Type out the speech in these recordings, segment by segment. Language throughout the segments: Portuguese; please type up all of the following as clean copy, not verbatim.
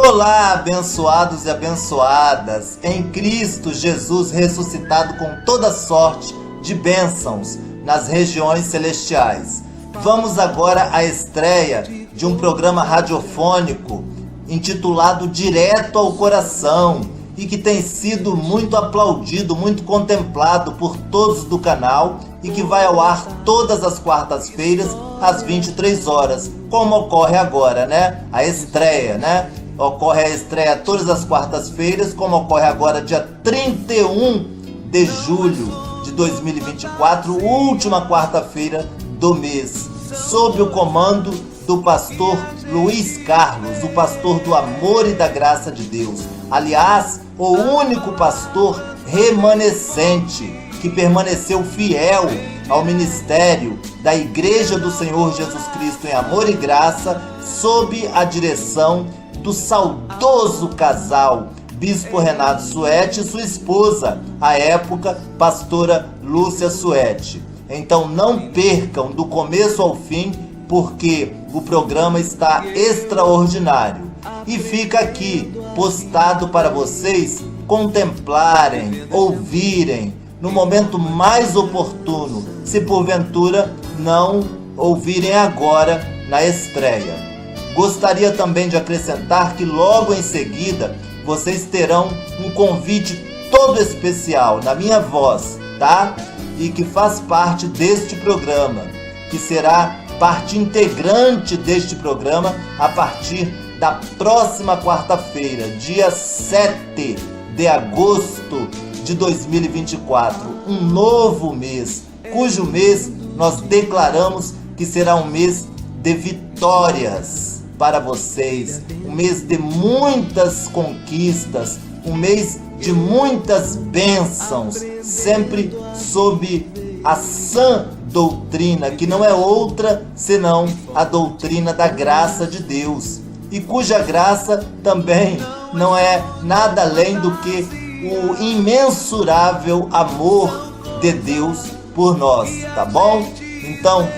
Olá, abençoados e abençoadas, em Cristo Jesus ressuscitado com toda sorte de bênçãos nas regiões celestiais. Vamos agora à estreia de um programa radiofônico intitulado Direto ao Coração e que tem sido muito aplaudido, muito contemplado por todos do canal e que vai ao ar todas as quartas-feiras às 23 horas, como ocorre agora, né? A estreia, né? Ocorre a estreia todas as quartas-feiras, como ocorre agora dia 31 de julho de 2024, última quarta-feira do mês, sob o comando do pastor Luiz Carlos, o pastor do amor e da graça de Deus. Aliás, o único pastor remanescente que permaneceu fiel ao ministério da Igreja do Senhor Jesus Cristo em amor e graça, sob a direção do saudoso casal Bispo Renato Suete e sua esposa, à época, pastora Lúcia Suete. Então não percam do começo ao fim, porque o programa está extraordinário. E fica aqui, postado para vocês contemplarem, ouvirem, no momento mais oportuno, se porventura não ouvirem agora na estreia. Gostaria também de acrescentar que logo em seguida vocês terão um convite todo especial na minha voz, tá? E que faz parte deste programa, que será parte integrante deste programa a partir da próxima quarta-feira, dia 7 de agosto de 2024, um novo mês, cujo mês nós declaramos que será um mês de vitórias para vocês, um mês de muitas conquistas, um mês de muitas bênçãos, sempre sob a sã doutrina, que não é outra senão a doutrina da graça de Deus, e cuja graça também não é nada além do que o imensurável amor de Deus por nós, tá bom? Então,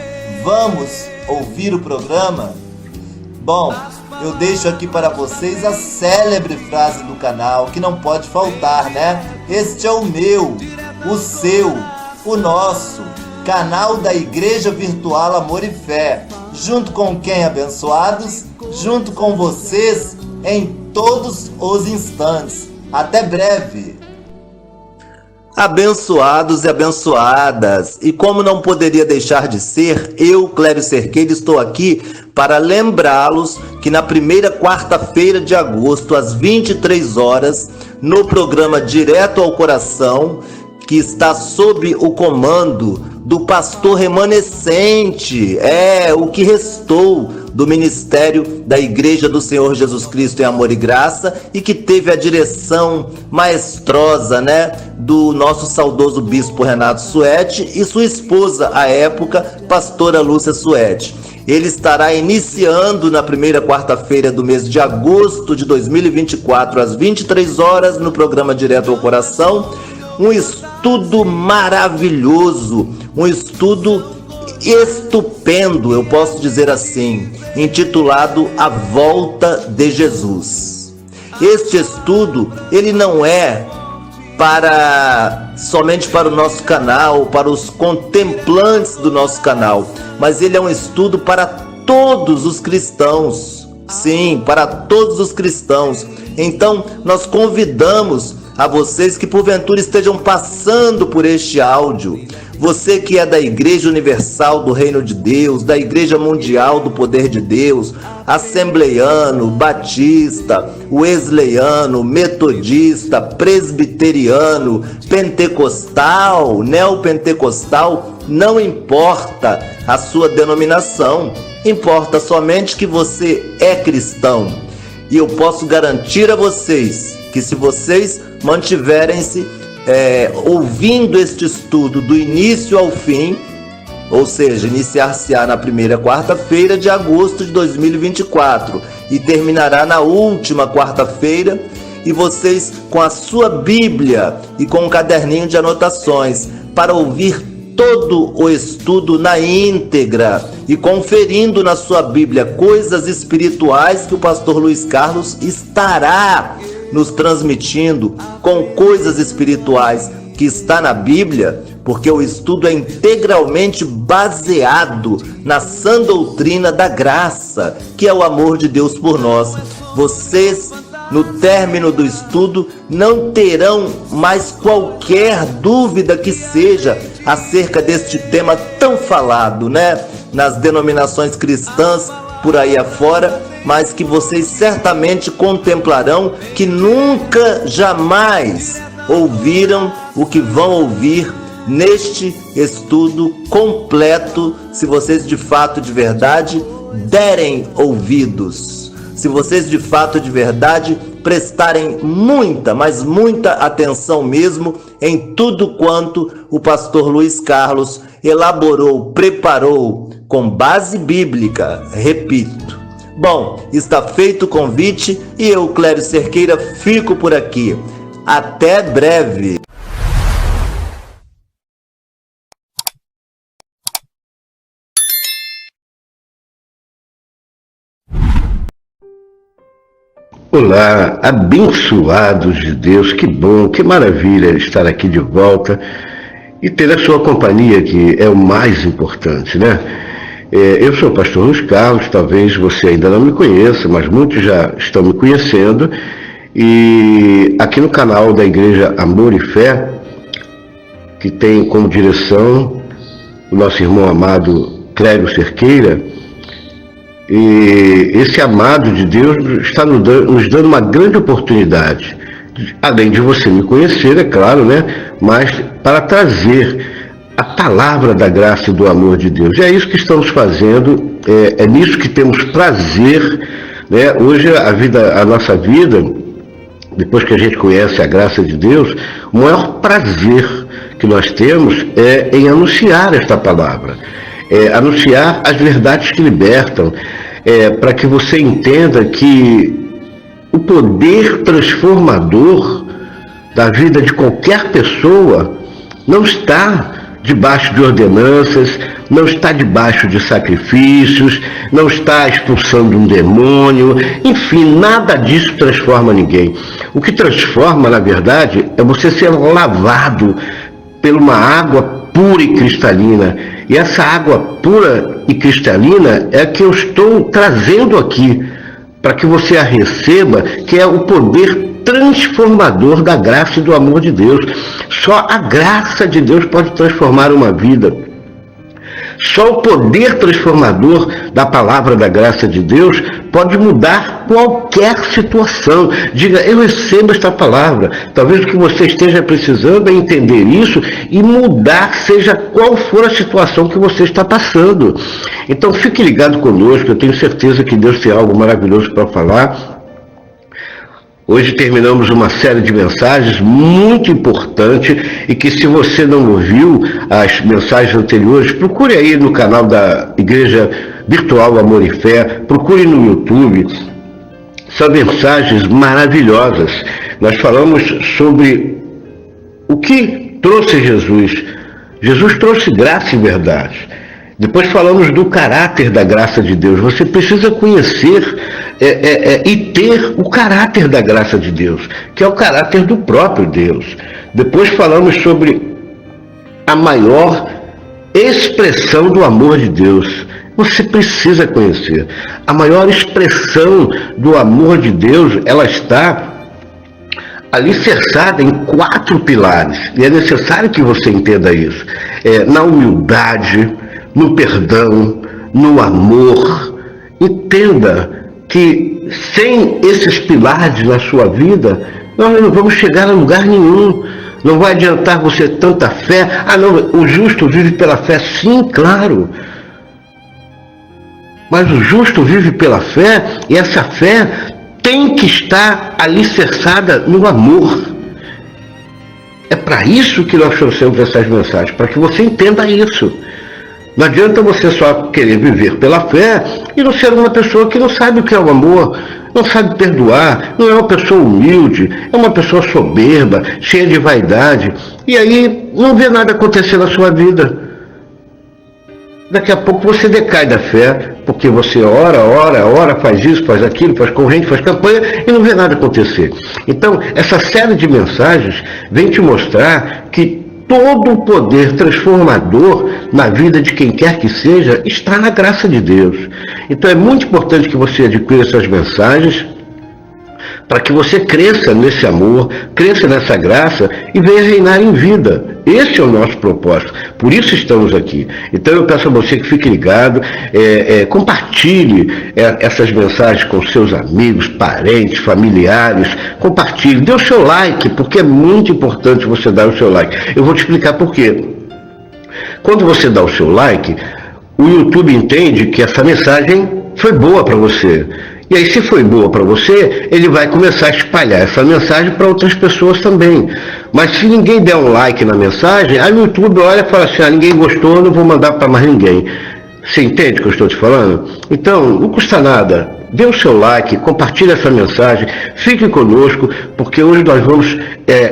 vamos ouvir o programa? Bom, eu deixo aqui para vocês a célebre frase do canal, que não pode faltar, né? Este é o meu, o seu, o nosso canal da Igreja Virtual Amor e Fé. Junto com quem, abençoados? Junto com vocês em todos os instantes. Até breve! Abençoados e abençoadas, e como não poderia deixar de ser, eu, Clério Cerqueira, estou aqui para lembrá-los que na primeira quarta-feira de agosto, às 23 horas, no programa Direto ao Coração, que está sob o comando do pastor remanescente, o que restou do ministério da Igreja do Senhor Jesus Cristo em amor e graça, e que teve a direção maestrosa, né, do nosso saudoso Bispo Renato Suete e sua esposa, à época, pastora Lúcia Suete. Ele estará iniciando na primeira quarta-feira do mês de agosto de 2024, às 23 horas, no programa Direto ao Coração, um estudo maravilhoso, um estudo estupendo, eu posso dizer assim, intitulado A Volta de Jesus. Este estudo, ele não é somente para o nosso canal, para os contemplantes do nosso canal, mas ele é um estudo para todos os cristãos. Sim, para todos os cristãos. Então, nós convidamos a vocês que porventura estejam passando por este áudio, você que é da Igreja Universal do Reino de Deus, da Igreja Mundial do Poder de Deus, assembleiano, batista, wesleyano, metodista, presbiteriano, pentecostal, neopentecostal, não importa a sua denominação, importa somente que você é cristão. E eu posso garantir a vocês que se vocês mantiverem-se ouvindo este estudo do início ao fim, ou seja, iniciar-se-á na primeira quarta-feira de agosto de 2024 e terminará na última quarta-feira, e vocês com a sua Bíblia e com um caderninho de anotações para ouvir todo o estudo na íntegra e conferindo na sua Bíblia coisas espirituais que o pastor Luiz Carlos estará nos transmitindo com coisas espirituais que está na Bíblia, porque o estudo é integralmente baseado na sã doutrina da graça, que é o amor de Deus por nós. Vocês, no término do estudo, não terão mais qualquer dúvida que seja acerca deste tema tão falado, né? Nas denominações cristãs por aí afora, mas que vocês certamente contemplarão que nunca, jamais ouviram o que vão ouvir neste estudo completo, se vocês de fato, de verdade, derem ouvidos. Se vocês de fato, de verdade, prestarem muita, mas muita atenção mesmo em tudo quanto o pastor Luiz Carlos elaborou, preparou com base bíblica, repito. Bom, está feito o convite e eu, Clério Cerqueira, fico por aqui. Até breve! Olá, abençoados de Deus, que bom, que maravilha estar aqui de volta e ter a sua companhia, que é o mais importante, né? Eu sou o pastor Luiz Carlos, talvez você ainda não me conheça, mas muitos já estão me conhecendo, e aqui no canal da Igreja Amor e Fé, que tem como direção o nosso irmão amado Clério Cerqueira, e esse amado de Deus está nos dando uma grande oportunidade, além de você me conhecer, é claro, né? Mas para trazer a palavra da graça e do amor de Deus. E é isso que estamos fazendo, é nisso que temos prazer, né? Hoje a nossa vida, depois que a gente conhece a graça de Deus, o maior prazer que nós temos é em anunciar esta palavra. Anunciar as verdades que libertam, para que você entenda que o poder transformador da vida de qualquer pessoa não está debaixo de ordenanças, não está debaixo de sacrifícios, não está expulsando um demônio, enfim, nada disso transforma ninguém. O que transforma, na verdade, é você ser lavado por uma água pura e cristalina. E essa água pura e cristalina é a que eu estou trazendo aqui, para que você a receba, que é o poder transformador da graça e do amor de Deus. Só a graça de Deus pode transformar uma vida. Só o poder transformador da palavra da graça de Deus pode mudar qualquer situação. Diga, eu recebo esta palavra. Talvez o que você esteja precisando é entender isso e mudar, seja qual for a situação que você está passando. Então fique ligado conosco, eu tenho certeza que Deus tem algo maravilhoso para falar. Hoje terminamos uma série de mensagens muito importante e que, se você não ouviu as mensagens anteriores, procure aí no canal da Igreja Virtual Amor e Fé, procure no YouTube. São mensagens maravilhosas. Nós falamos sobre o que trouxe Jesus. Jesus trouxe graça e verdade. Depois falamos do caráter da graça de Deus. Você precisa conhecer e ter o caráter da graça de Deus, que é o caráter do próprio Deus. Depois falamos sobre a maior expressão do amor de Deus. Você precisa conhecer. A maior expressão do amor de Deus, ela está alicerçada em 4 pilares. E é necessário que você entenda isso. Na humildade, no perdão, no amor. Entenda que sem esses pilares na sua vida, nós não vamos chegar a lugar nenhum. Não vai adiantar você tanta fé. Não, o justo vive pela fé. Sim, claro. Mas o justo vive pela fé, e essa fé tem que estar alicerçada no amor. É para isso que nós trouxemos essas mensagens, para que você entenda isso. Não adianta você só querer viver pela fé e não ser uma pessoa que não sabe o que é o amor. não sabe perdoar, não é uma pessoa humilde, é uma pessoa soberba, cheia de vaidade, e aí não vê nada acontecer na sua vida. Daqui a pouco você decai da fé, porque você ora, faz isso, faz aquilo, faz corrente, faz campanha e não vê nada acontecer. Então, essa série de mensagens vem te mostrar que todo o poder transformador na vida de quem quer que seja está na graça de Deus. Então é muito importante que você adquira essas mensagens para que você cresça nesse amor, cresça nessa graça e venha reinar em vida. Esse é o nosso propósito, por isso estamos aqui. Então eu peço a você que fique ligado, compartilhe essas mensagens com seus amigos, parentes, familiares, compartilhe, dê o seu like, porque é muito importante você dar o seu like. Eu vou te explicar por quê. Quando você dá o seu like, o YouTube entende que essa mensagem foi boa para você. E aí, se foi boa para você, ele vai começar a espalhar essa mensagem para outras pessoas também. Mas se ninguém der um like na mensagem, aí o YouTube olha e fala assim, ninguém gostou, não vou mandar para mais ninguém. Você entende o que eu estou te falando? Então, não custa nada. Dê o seu like, compartilhe essa mensagem, fique conosco, porque hoje nós vamos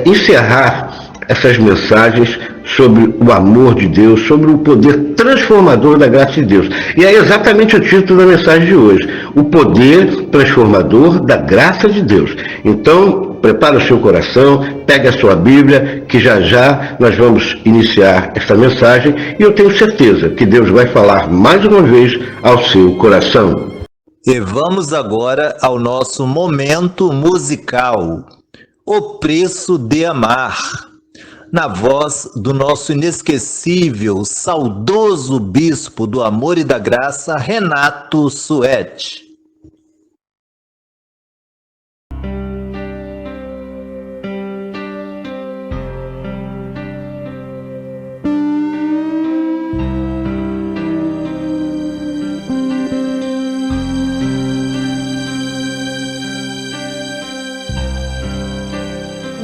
encerrar essas mensagens sobre o amor de Deus, sobre o poder transformador da graça de Deus. E é exatamente o título da mensagem de hoje, o poder transformador da graça de Deus. Então, prepare o seu coração, pegue a sua Bíblia, que já já nós vamos iniciar esta mensagem, e eu tenho certeza que Deus vai falar mais uma vez ao seu coração. E vamos agora ao nosso momento musical, O Preço de Amar, na voz do nosso inesquecível, saudoso bispo do amor e da graça, Renato Suete.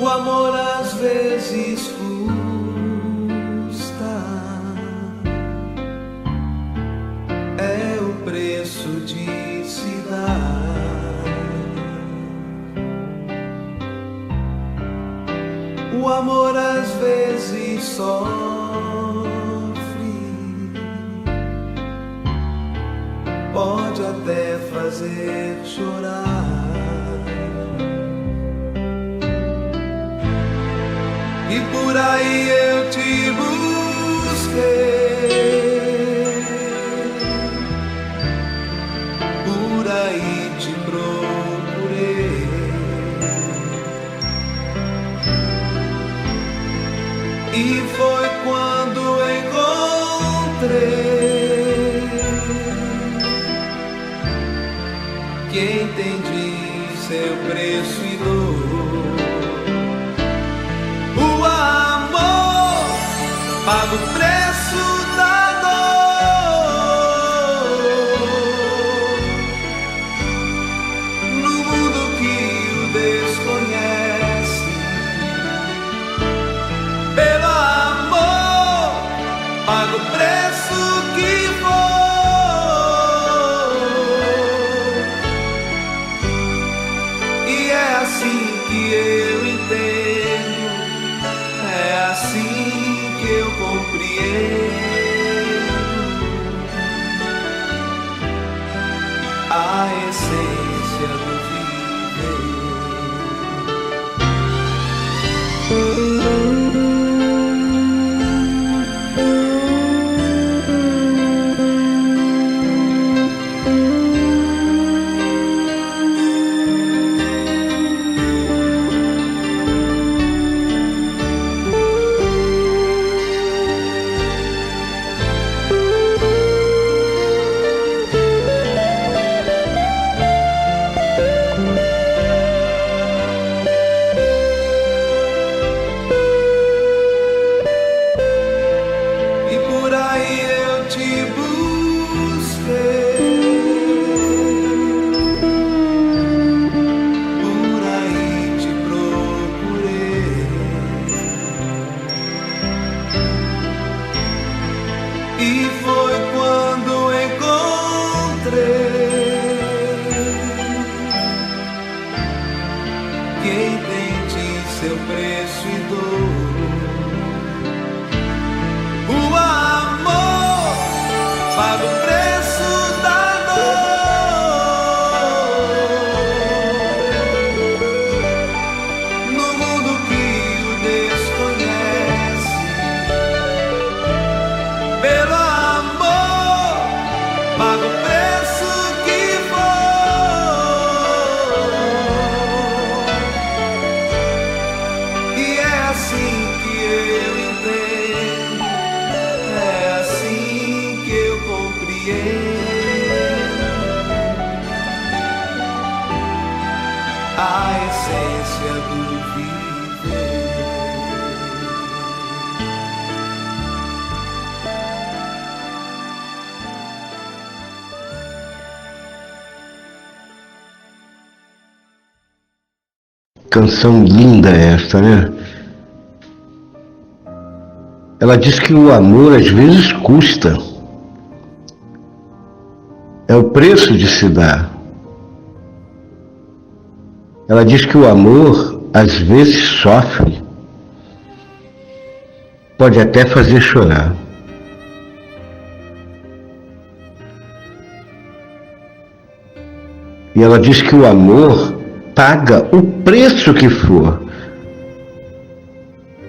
O amor às vezes custa, é o preço de se dar. O amor às vezes sofre, pode até fazer chorar. E por aí eu te busquei, por aí te procurei, e foi quando encontrei que entendi seu preço e dor. Paga o preço da dor no mundo que o desconhece. Pelo amor, paga o preço que for. E é assim que eu entendo, é assim que eu compreendo a essência do que entende seu preço e dor. O amor paga o preço da dor. No mundo que o desconhece, pelo amor paga o preço que for. E é assim que eu entendo, é assim que eu compreendo a essência do viver. Canção linda esta, né? Ela diz que o amor às vezes custa. É o preço de se dar. Ela diz que o amor às vezes sofre. Pode até fazer chorar. E ela diz que o amor paga o preço que for.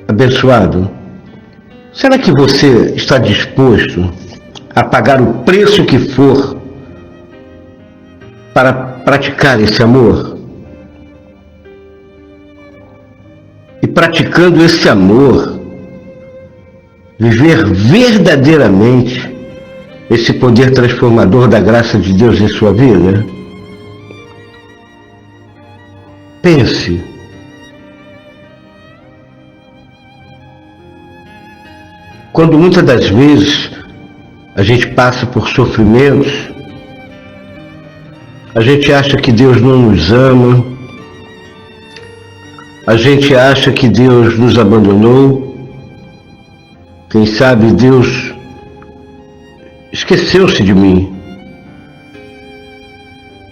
Abençoado, será que você está disposto a pagar o preço que for para praticar esse amor? E praticando esse amor, viver verdadeiramente esse poder transformador da graça de Deus em sua vida? Pense. Quando muitas das vezes a gente passa por sofrimentos, a gente acha que Deus não nos ama, a gente acha que Deus nos abandonou, quem sabe Deus esqueceu-se de mim.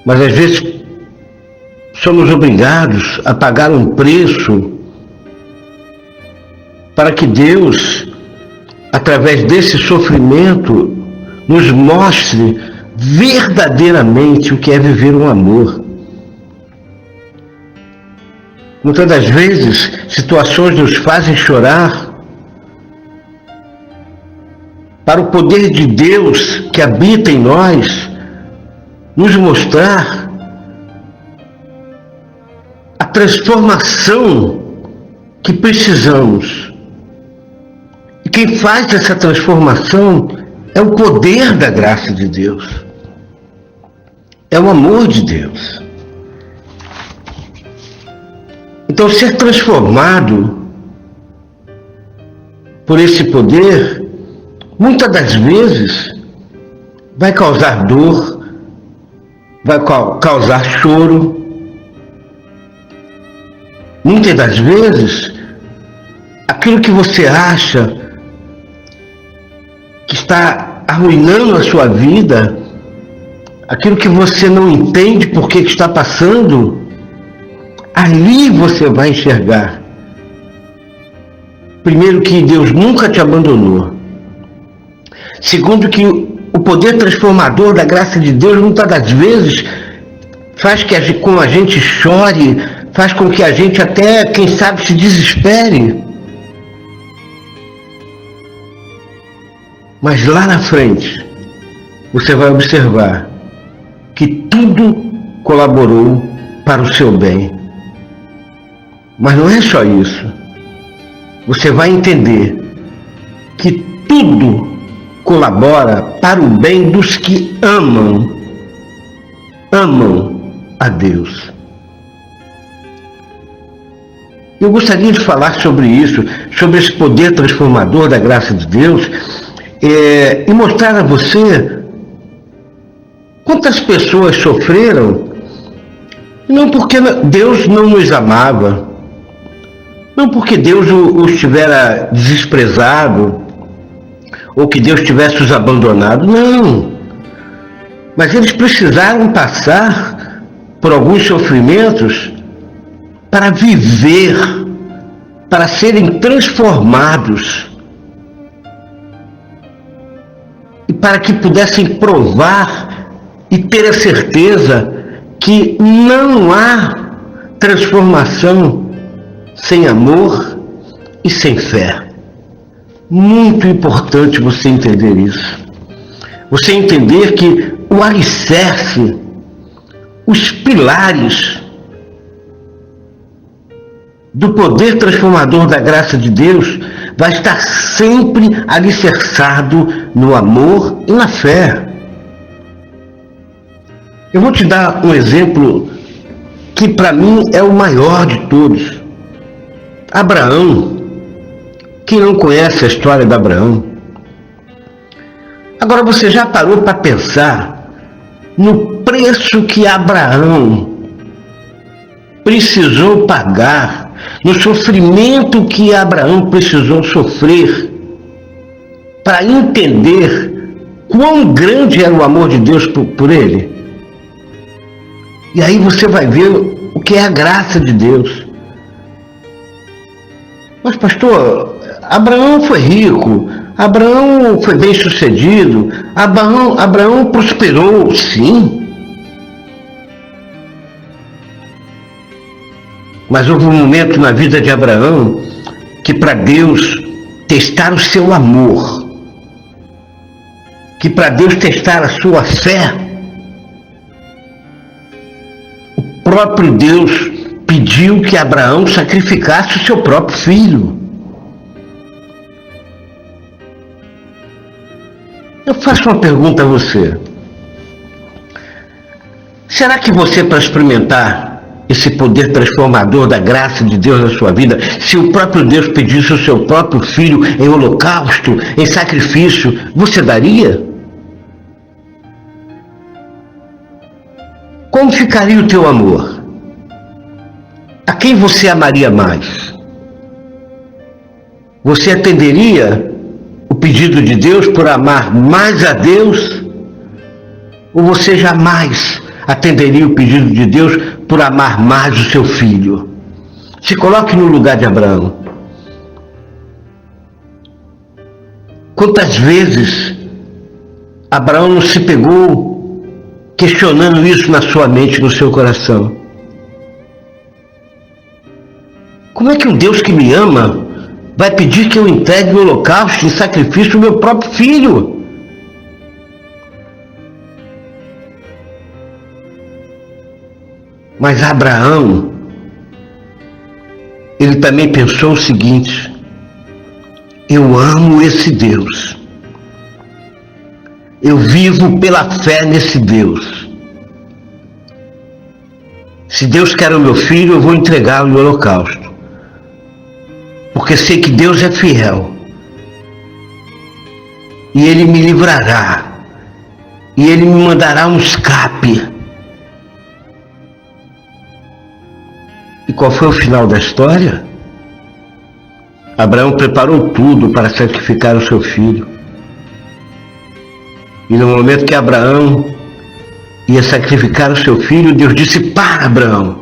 Mas às vezes somos obrigados a pagar um preço para que Deus, através desse sofrimento, nos mostre verdadeiramente o que é viver um amor. Muitas das vezes, situações nos fazem chorar para o poder de Deus que habita em nós nos mostrar a transformação que precisamos. E quem faz essa transformação é o poder da graça de Deus. É o amor de Deus. Então, ser transformado por esse poder, muitas das vezes, vai causar dor, vai causar choro. Muitas das vezes, aquilo que você acha que está arruinando a sua vida, aquilo que você não entende por que está passando, ali você vai enxergar. Primeiro, que Deus nunca te abandonou. Segundo, que o poder transformador da graça de Deus, muitas das vezes, faz com a gente chore, faz com que a gente até, quem sabe, se desespere. Mas lá na frente, você vai observar que tudo colaborou para o seu bem. Mas não é só isso. Você vai entender que tudo colabora para o bem dos que amam a Deus. Eu gostaria de falar sobre isso, sobre esse poder transformador da graça de Deus, e mostrar a você quantas pessoas sofreram, não porque Deus não nos amava, não porque Deus os tivera desprezado, ou que Deus tivesse os abandonado, não. Mas eles precisaram passar por alguns sofrimentos para viver, para serem transformados e para que pudessem provar e ter a certeza que não há transformação sem amor e sem fé. Muito importante você entender isso. Você entender que o alicerce, os pilares do poder transformador da graça de Deus vai estar sempre alicerçado no amor e na fé. Eu vou te dar um exemplo que para mim é o maior de todos. Abraão. Quem não conhece a história de Abraão? Agora você já parou para pensar no preço que Abraão precisou pagar, no sofrimento que Abraão precisou sofrer para entender quão grande era o amor de Deus por ele? E aí você vai ver o que é a graça de Deus. Mas pastor, Abraão foi rico, Abraão foi bem sucedido, Abraão prosperou, sim. Mas houve um momento na vida de Abraão que, para Deus testar o seu amor, que para Deus testar a sua fé, o próprio Deus pediu que Abraão sacrificasse o seu próprio filho. Eu faço uma pergunta a você. Será que você, para experimentar esse poder transformador da graça de Deus na sua vida, se o próprio Deus pedisse o seu próprio filho em holocausto, em sacrifício, você daria? Como ficaria o teu amor? A quem você amaria mais? Você atenderia o pedido de Deus por amar mais a Deus? Ou você jamais atenderia o pedido de Deus por amar mais o seu filho? Se coloque no lugar de Abraão. Quantas vezes Abraão não se pegou questionando isso na sua mente, no seu coração? Como é que o Deus que me ama vai pedir que eu entregue no holocausto, em sacrifício, o meu próprio filho? Mas Abraão, ele também pensou o seguinte: eu amo esse Deus, eu vivo pela fé nesse Deus. Se Deus quer o meu filho, eu vou entregá-lo no holocausto, porque sei que Deus é fiel, e Ele me livrará, e Ele me mandará um escape. E qual foi o final da história? Abraão preparou tudo para sacrificar o seu filho. E no momento que Abraão ia sacrificar o seu filho, Deus disse: para, Abraão,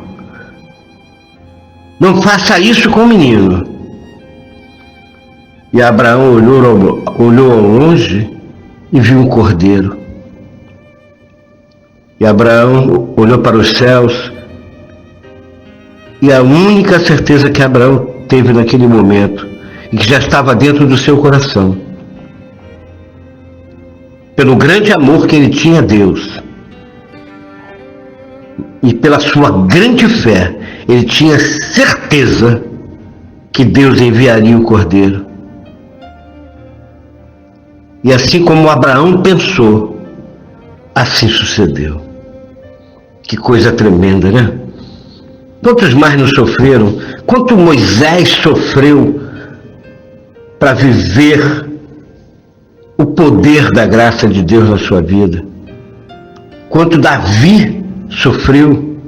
não faça isso com o menino. E Abraão olhou ao longe e viu um cordeiro. E Abraão olhou para os céus, e a única certeza que Abraão teve naquele momento, e que já estava dentro do seu coração, pelo grande amor que ele tinha a Deus, e pela sua grande fé, ele tinha certeza que Deus enviaria o cordeiro. E assim como Abraão pensou, assim sucedeu. Que coisa tremenda, né? Quantos mais não sofreram? Quanto Moisés sofreu para viver o poder da graça de Deus na sua vida? Quanto Davi sofreu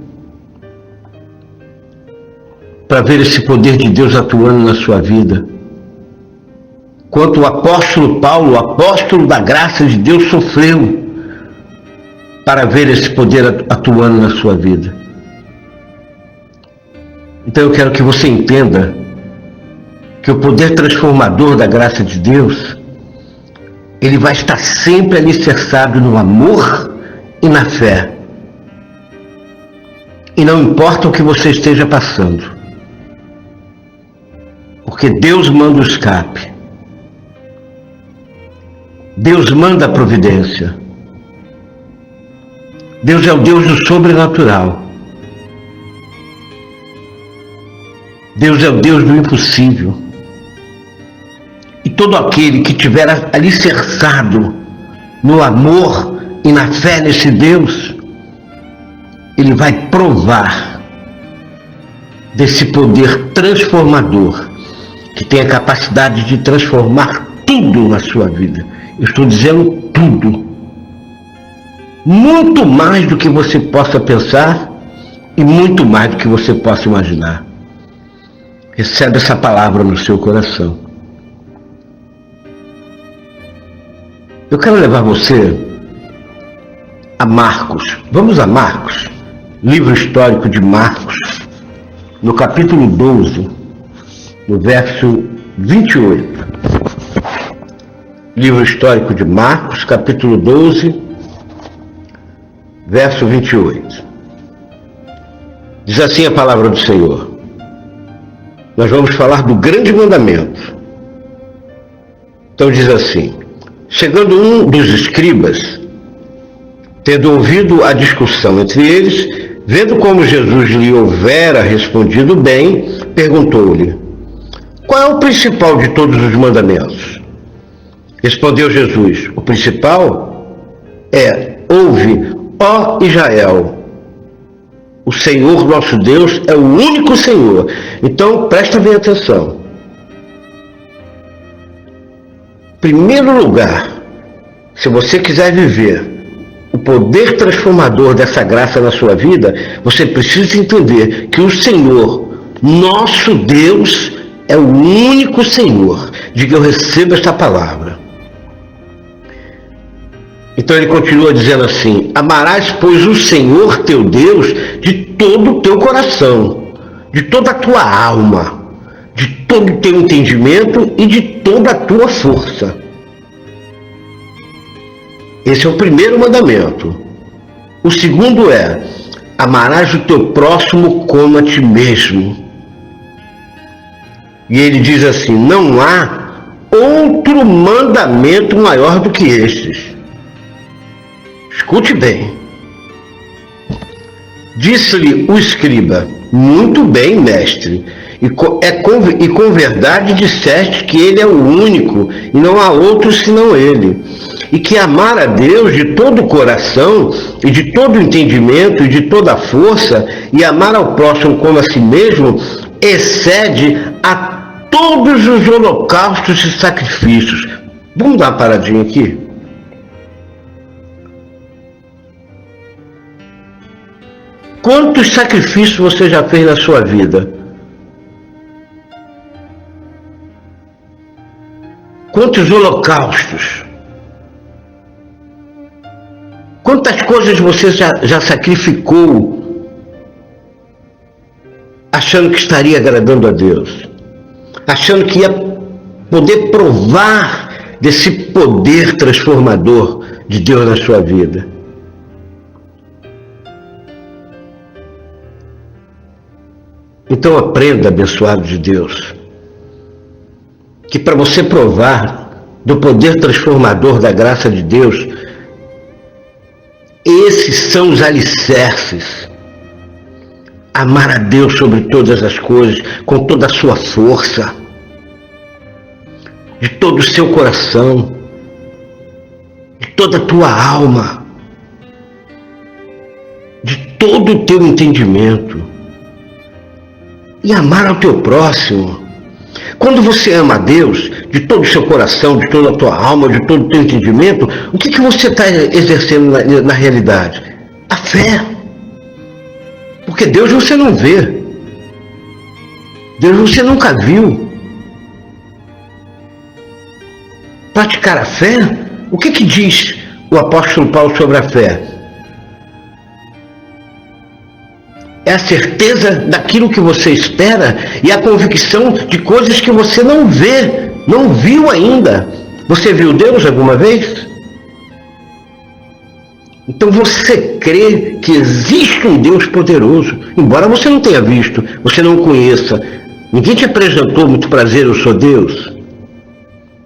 para ver esse poder de Deus atuando na sua vida? Quanto o apóstolo Paulo, o apóstolo da graça de Deus, sofreu para ver esse poder atuando na sua vida? Então eu quero que você entenda que o poder transformador da graça de Deus, ele vai estar sempre alicerçado no amor e na fé. E não importa o que você esteja passando, porque Deus manda o escape. Deus manda a providência. Deus é o Deus do sobrenatural. Deus é o Deus do impossível. E todo aquele que estiver alicerçado no amor e na fé nesse Deus, ele vai provar desse poder transformador, que tem a capacidade de transformar tudo na sua vida. Eu estou dizendo tudo. Muito mais do que você possa pensar e muito mais do que você possa imaginar. Recebe essa palavra no seu coração. Eu quero levar você a Marcos. Vamos a Marcos, livro histórico de Marcos, no capítulo 12, no verso 28. Livro histórico de Marcos, capítulo 12, verso 28. Diz assim a palavra do Senhor. Nós vamos falar do grande mandamento. Então diz assim: chegando um dos escribas, tendo ouvido a discussão entre eles, vendo como Jesus lhe houvera respondido bem, perguntou-lhe: qual é o principal de todos os mandamentos? Respondeu Jesus: o principal é: ouve, ó Israel, o Senhor nosso Deus é o único Senhor. Então presta bem atenção. Em primeiro lugar, se você quiser viver o poder transformador dessa graça na sua vida, você precisa entender que o Senhor, nosso Deus, é o único Senhor. Diga: eu recebo esta palavra. Então ele continua dizendo assim: amarás, pois, o Senhor teu Deus de todo o teu coração, de toda a tua alma, de todo o teu entendimento e de toda a tua força. Esse é o primeiro mandamento. O segundo é: amarás o teu próximo como a ti mesmo. E ele diz assim: não há outro mandamento maior do que estes. Escute bem. Disse-lhe o escriba: muito bem, mestre, e com verdade disseste que ele é o único e não há outro senão ele, e que amar a Deus de todo o coração e de todo o entendimento e de toda a força, e amar ao próximo como a si mesmo, excede a todos os holocaustos e sacrifícios. Vamos dar uma paradinha aqui? Quantos sacrifícios você já fez na sua vida? Quantos holocaustos? Quantas coisas você já sacrificou achando que estaria agradando a Deus? Achando que ia poder provar desse poder transformador de Deus na sua vida? Então aprenda, abençoado de Deus, que para você provar do poder transformador da graça de Deus, esses são os alicerces. Amar a Deus sobre todas as coisas, com toda a sua força, de todo o seu coração, de toda a tua alma, de todo o teu entendimento. E amar ao teu próximo. Quando você ama a Deus de todo o seu coração, de toda a tua alma, de todo o teu entendimento, o que você está exercendo na realidade? A fé. Porque Deus você não vê. Deus você nunca viu. Praticar a fé? O que diz o apóstolo Paulo sobre a fé? é a certeza daquilo que você espera e a convicção de coisas que você não vê, não viu ainda. Você viu Deus alguma vez? Então você crê que existe um Deus poderoso, embora você não tenha visto, você não conheça. Ninguém te apresentou: muito prazer, eu sou Deus.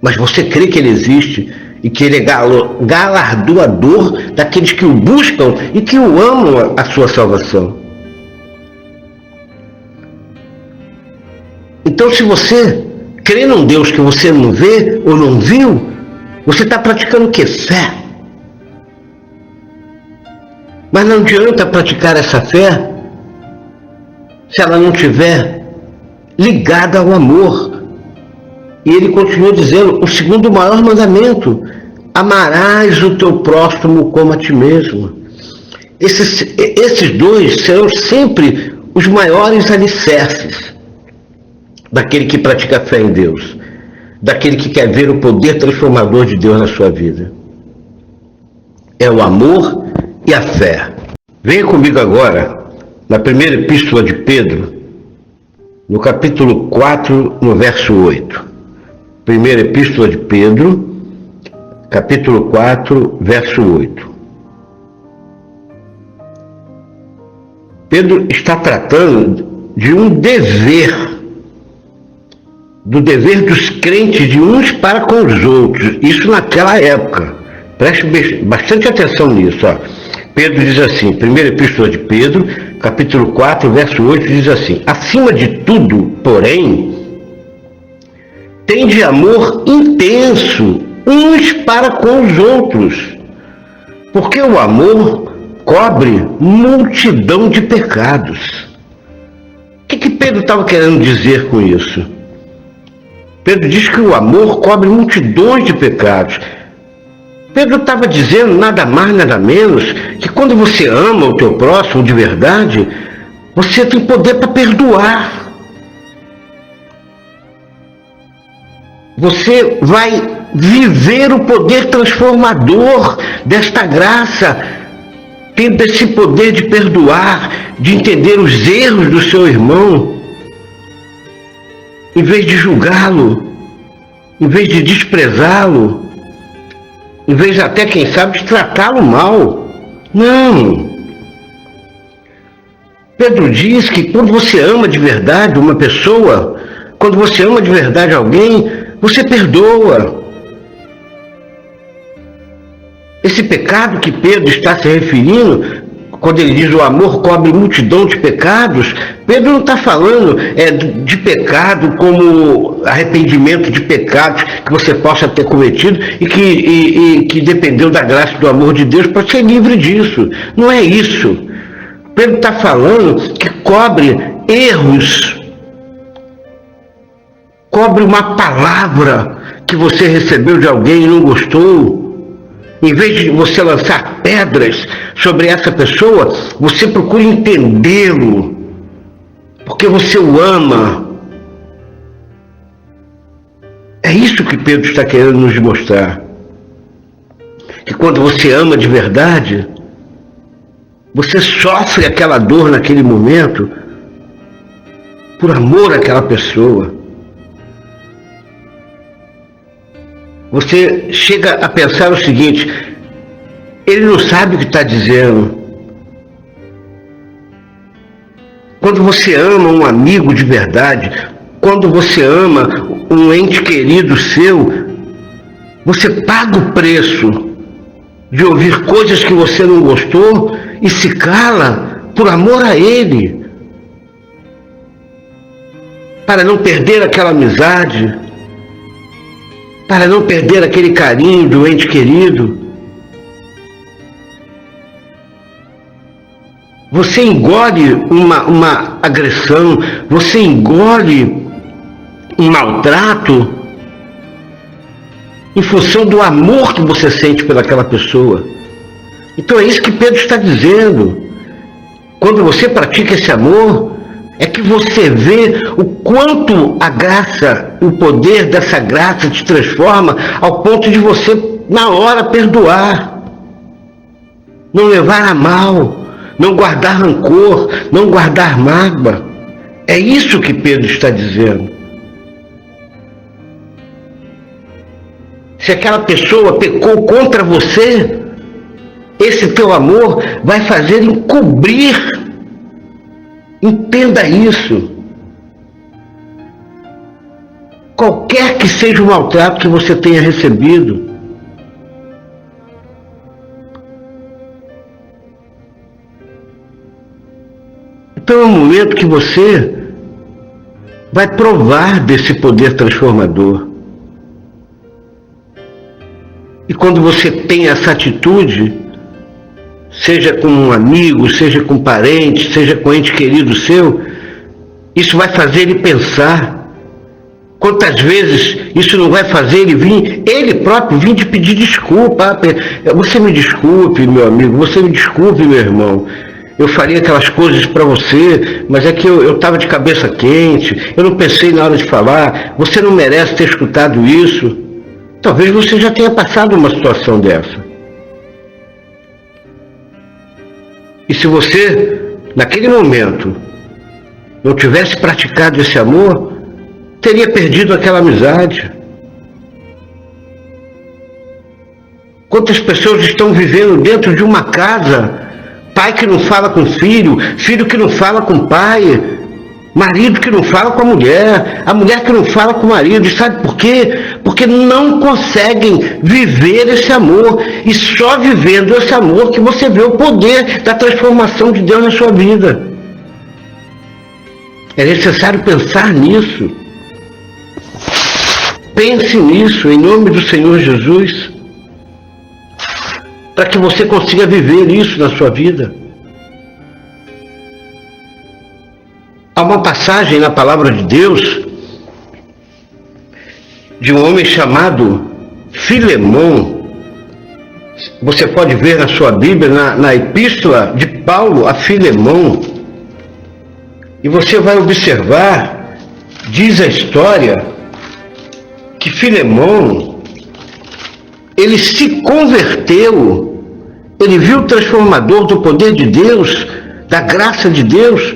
Mas você crê que Ele existe e que Ele é galardoador daqueles que o buscam e que o amam a sua salvação. Então, se você crê num Deus que você não vê ou não viu, você está praticando o quê? Fé. Mas não adianta praticar essa fé se ela não estiver ligada ao amor. E ele continua dizendo: o segundo maior mandamento: amarás o teu próximo como a ti mesmo. Esses dois serão sempre os maiores alicerces daquele que pratica a fé em Deus, daquele que quer ver o poder transformador de Deus na sua vida. É o amor e a fé. Venha comigo agora na primeira epístola de Pedro, no capítulo 4, no verso 8. Primeira epístola de Pedro, capítulo 4, verso 8. Pedro está tratando de um dever, do dever dos crentes de uns para com os outros, isso naquela época. Preste bastante atenção nisso. Ó. Pedro diz assim, primeira epístola de Pedro, capítulo 4, verso 8, diz assim: acima de tudo, porém, tende amor intenso uns para com os outros, porque o amor cobre multidão de pecados. O que Pedro estava querendo dizer com isso? Pedro diz que o amor cobre multidões de pecados. Pedro estava dizendo nada mais, nada menos, que quando você ama o teu próximo de verdade, você tem poder para perdoar. Você vai viver o poder transformador desta graça, tendo esse poder de perdoar, de entender os erros do seu irmão, em vez de julgá-lo, em vez de desprezá-lo, em vez até, quem sabe, de tratá-lo mal. Não. Pedro diz que quando você ama de verdade uma pessoa, quando você ama de verdade alguém, você perdoa. Esse pecado que Pedro está se referindo, quando ele diz o amor cobre multidão de pecados, Pedro não está falando de pecado como arrependimento de pecados que você possa ter cometido e que dependeu da graça e do amor de Deus para ser livre disso. Não é isso. Pedro está falando que cobre erros, cobre uma palavra que você recebeu de alguém e não gostou. Em vez de você lançar pedras sobre essa pessoa, você procura entendê-lo, porque você o ama. É isso que Pedro está querendo nos mostrar. Que quando você ama de verdade, você sofre aquela dor naquele momento por amor àquela pessoa. Você chega a pensar o seguinte: ele não sabe o que está dizendo. Quando você ama um amigo de verdade, quando você ama um ente querido seu, você paga o preço de ouvir coisas que você não gostou e se cala por amor a ele, para não perder aquela amizade, para não perder aquele carinho do ente querido. Você engole uma agressão, você engole um maltrato em função do amor que você sente pelaquela pessoa. Então é isso que Pedro está dizendo. Quando você pratica esse amor, é que você vê o quanto a graça, o poder dessa graça te transforma ao ponto de você, na hora, perdoar, não levar a mal, não guardar rancor, não guardar mágoa. É isso que Pedro está dizendo. Se aquela pessoa pecou contra você, esse teu amor vai fazer encobrir. Entenda isso. Qualquer que seja o maltrato que você tenha recebido, então é um momento que você vai provar desse poder transformador. E quando você tem essa atitude, seja com um amigo, seja com um parente, seja com um ente querido seu, isso vai fazer ele pensar. Quantas vezes isso não vai fazer ele próprio vir te pedir desculpa. Você me desculpe, meu amigo, você me desculpe, meu irmão. Eu faria aquelas coisas para você, mas é que eu estava de cabeça quente, eu não pensei na hora de falar, você não merece ter escutado isso. Talvez você já tenha passado uma situação dessa. E se você, naquele momento, não tivesse praticado esse amor, teria perdido aquela amizade. Quantas pessoas estão vivendo dentro de uma casa, pai que não fala com filho, filho que não fala com pai, marido que não fala com a mulher que não fala com o marido. E sabe por quê? Porque não conseguem viver esse amor. E só vivendo esse amor que você vê o poder da transformação de Deus na sua vida. É necessário pensar nisso. Pense nisso, em nome do Senhor Jesus, para que você consiga viver isso na sua vida. Há uma passagem na palavra de Deus de um homem chamado Filemão. Você pode ver na sua Bíblia, na epístola de Paulo a Filemão, e você vai observar, diz a história, que Filemão, ele se converteu, ele viu o transformador do poder de Deus, da graça de Deus,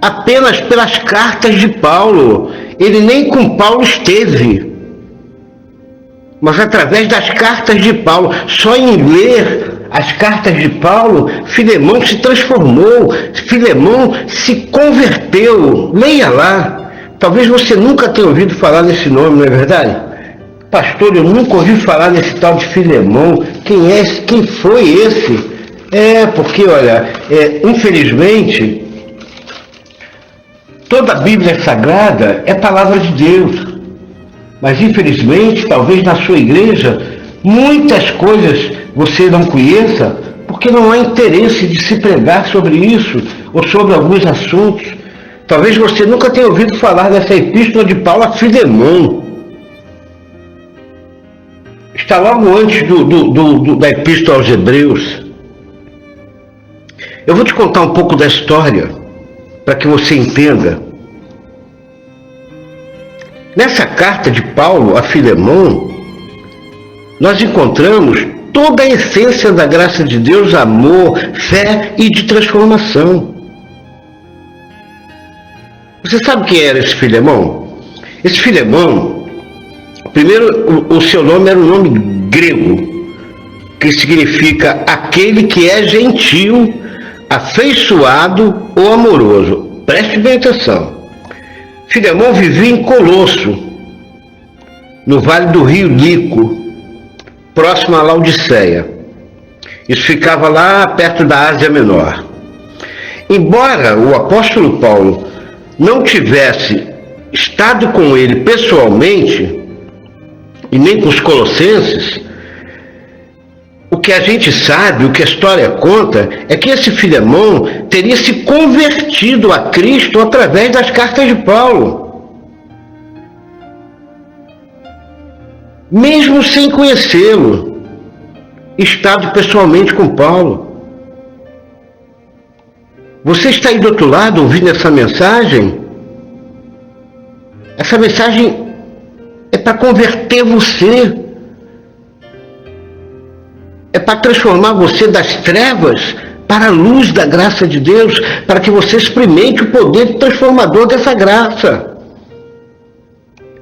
apenas pelas cartas de Paulo. Ele nem com Paulo esteve, mas através das cartas de Paulo. Só em ler as cartas de Paulo, Filemão se transformou, Filemão se converteu. Leia lá. Talvez você nunca tenha ouvido falar nesse nome, não é verdade? Pastor, eu nunca ouvi falar nesse tal de Filemão. Quem é esse? Quem foi esse? Porque, olha, infelizmente, toda a Bíblia Sagrada é palavra de Deus. Mas, infelizmente, talvez na sua igreja, muitas coisas você não conheça, porque não há interesse de se pregar sobre isso, ou sobre alguns assuntos. Talvez você nunca tenha ouvido falar dessa epístola de Paulo a Filemão. Está logo antes da epístola aos Hebreus. Eu vou te contar um pouco da história, para que você entenda. Nessa carta de Paulo a Filemão, nós encontramos toda a essência da graça de Deus, amor, fé e de transformação. Você sabe quem era esse Filemão? Esse Filemão, primeiro, o seu nome era um nome grego, que significa aquele que é gentil, afeiçoado ou amoroso. Preste bem atenção. Filemão vivia em Colosso, no vale do rio Lico, próximo a Laodiceia. Isso ficava lá perto da Ásia Menor. Embora o apóstolo Paulo não tivesse estado com ele pessoalmente, e nem com os colossenses, o que a gente sabe, o que a história conta, é que esse Filemão teria se convertido a Cristo através das cartas de Paulo. Mesmo sem conhecê-lo, estado pessoalmente com Paulo. Você está aí do outro lado ouvindo essa mensagem? Essa mensagem é para converter você. É para transformar você das trevas para a luz da graça de Deus, para que você experimente o poder transformador dessa graça.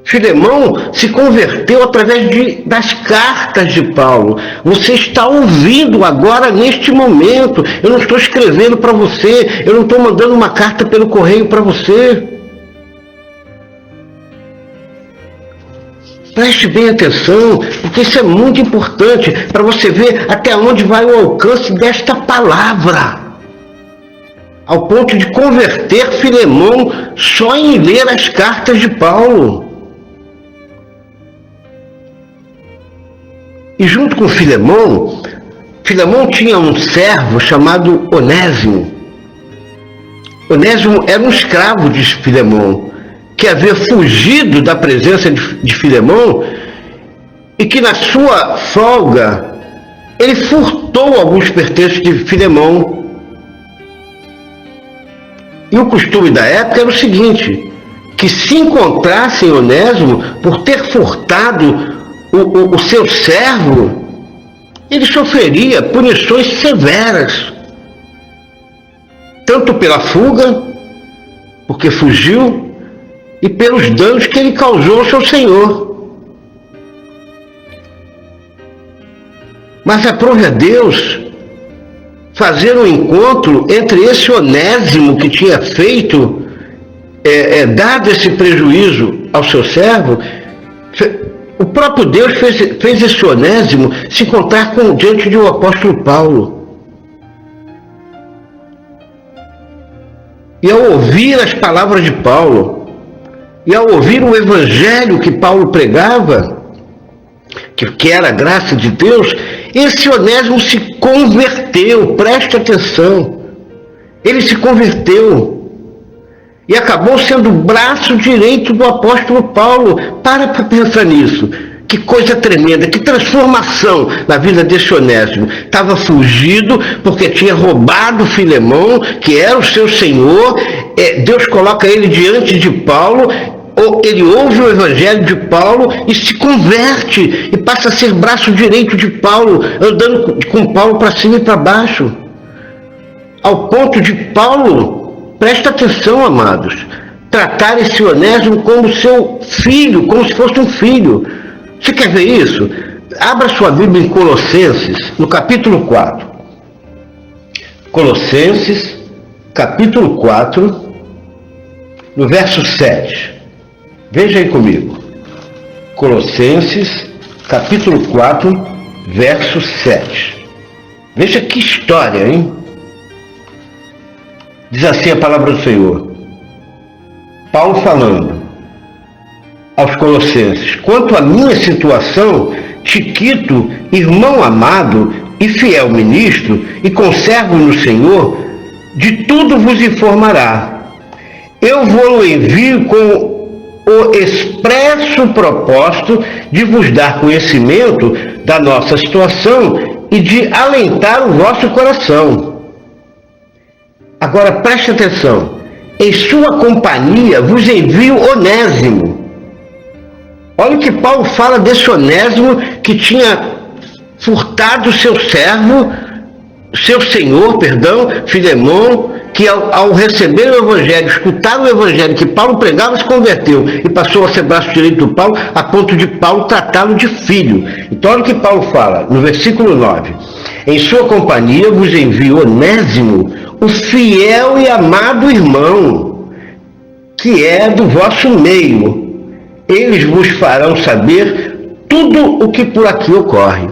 Filemão se converteu através das cartas de Paulo. Você está ouvindo agora, neste momento. Eu não estou escrevendo para você, eu não estou mandando uma carta pelo correio para você. Preste bem atenção, porque isso é muito importante para você ver até onde vai o alcance desta palavra. Ao ponto de converter Filemão só em ler as cartas de Paulo. E junto com Filemão tinha um servo chamado Onésimo. Onésimo era um escravo de Filemão, que havia fugido da presença de Filemão e que na sua folga ele furtou alguns pertences de Filemão. E o costume da época era o seguinte, que se encontrassem Onésimo por ter furtado o seu servo, ele sofreria punições severas, tanto pela fuga, porque fugiu, e pelos danos que ele causou ao seu senhor. Mas aprove a Deus fazer um encontro entre esse Onésimo que tinha feito, dado esse prejuízo ao seu servo. O próprio Deus fez esse Onésimo se encontrar diante de um apóstolo Paulo. E ao ouvir as palavras de Paulo, e ao ouvir o evangelho que Paulo pregava, que era a graça de Deus, esse Onésimo se converteu, preste atenção, ele se converteu. E acabou sendo o braço direito do apóstolo Paulo. Para pensar nisso. Que coisa tremenda, que transformação na vida desse Onésimo. Estava fugido porque tinha roubado Filemão, que era o seu senhor. Deus coloca ele diante de Paulo. Ele ouve o evangelho de Paulo e se converte. E passa a ser braço direito de Paulo, andando com Paulo para cima e para baixo. Ao ponto de Paulo... Presta atenção, amados, tratar esse Onésimo como seu filho, como se fosse um filho. Você quer ver isso? Abra sua Bíblia em Colossenses, no capítulo 4. Colossenses, capítulo 4, no verso 7. Veja aí comigo. Colossenses, capítulo 4, verso 7. Veja que história, hein? Diz assim a palavra do Senhor. Paulo falando aos Colossenses: quanto à minha situação, Tiquito, irmão amado e fiel ministro, e conservo no Senhor, de tudo vos informará. Eu vou envio com o expresso propósito de vos dar conhecimento da nossa situação e de alentar o vosso coração. Agora preste atenção, em sua companhia vos envio Onésimo. Olha o que Paulo fala desse Onésimo que tinha furtado seu senhor, Filemão, que ao receber o evangelho, escutar o evangelho que Paulo pregava, se converteu e passou a ser braço direito do Paulo, a ponto de Paulo tratá-lo de filho. Então olha o que Paulo fala no versículo 9. Em sua companhia vos envio Onésimo, o fiel e amado irmão, que é do vosso meio. Eles vos farão saber tudo o que por aqui ocorre.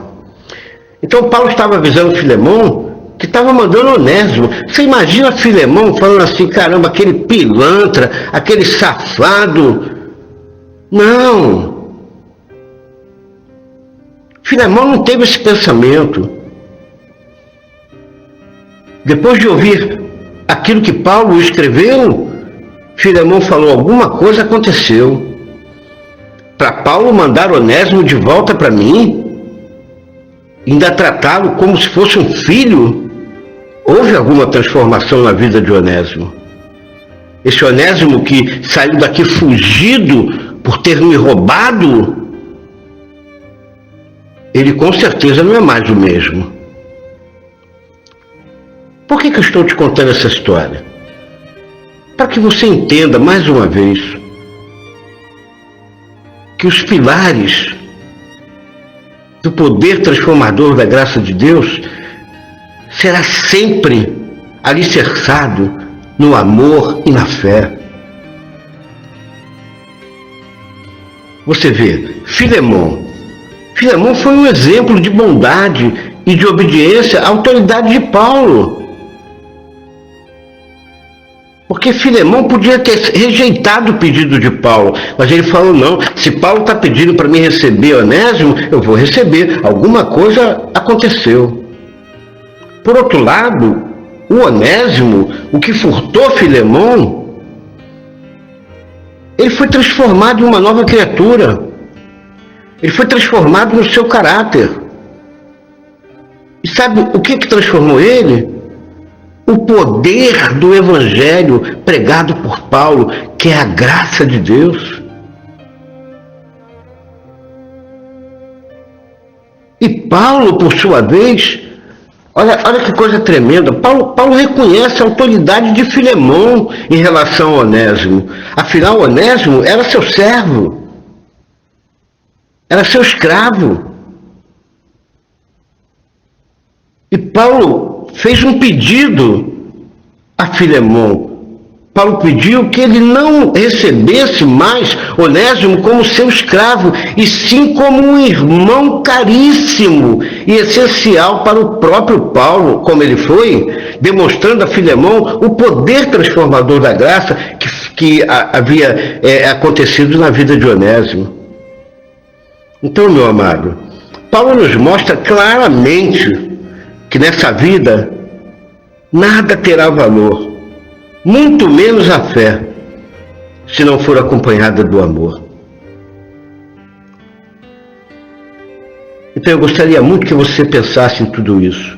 Então Paulo estava avisando Filemão que estava mandando Onésimo. Você imagina Filemão falando assim: caramba, aquele pilantra, aquele safado. Não. Filemão não teve esse pensamento. Depois de ouvir aquilo que Paulo escreveu, Filemão falou: alguma coisa aconteceu. Para Paulo mandar Onésimo de volta para mim, ainda tratá-lo como se fosse um filho, houve alguma transformação na vida de Onésimo. Esse Onésimo que saiu daqui fugido por ter me roubado, ele com certeza não é mais o mesmo. Por que eu estou te contando essa história? Para que você entenda mais uma vez que os pilares do poder transformador da graça de Deus será sempre alicerçado no amor e na fé. Você vê, Filemão foi um exemplo de bondade e de obediência à autoridade de Paulo. Porque Filemão podia ter rejeitado o pedido de Paulo, mas ele falou, não, se Paulo está pedindo para me receber Onésimo, eu vou receber. Alguma coisa aconteceu. Por outro lado, o Onésimo, o que furtou Filemão, ele foi transformado em uma nova criatura. Ele foi transformado no seu caráter. E sabe o que transformou ele? O poder do Evangelho pregado por Paulo, que é a graça de Deus. E Paulo, por sua vez, olha que coisa tremenda, Paulo reconhece a autoridade de Filemão em relação a Onésimo. Afinal, Onésimo era seu servo, era seu escravo. E Paulo fez um pedido a Filemão. Paulo pediu que ele não recebesse mais Onésimo como seu escravo, e sim como um irmão caríssimo e essencial para o próprio Paulo, como ele foi, demonstrando a Filemão o poder transformador da graça que havia acontecido na vida de Onésimo. Então, meu amado, Paulo nos mostra claramente que nessa vida nada terá valor, muito menos a fé, se não for acompanhada do amor. Então eu gostaria muito que você pensasse em tudo isso.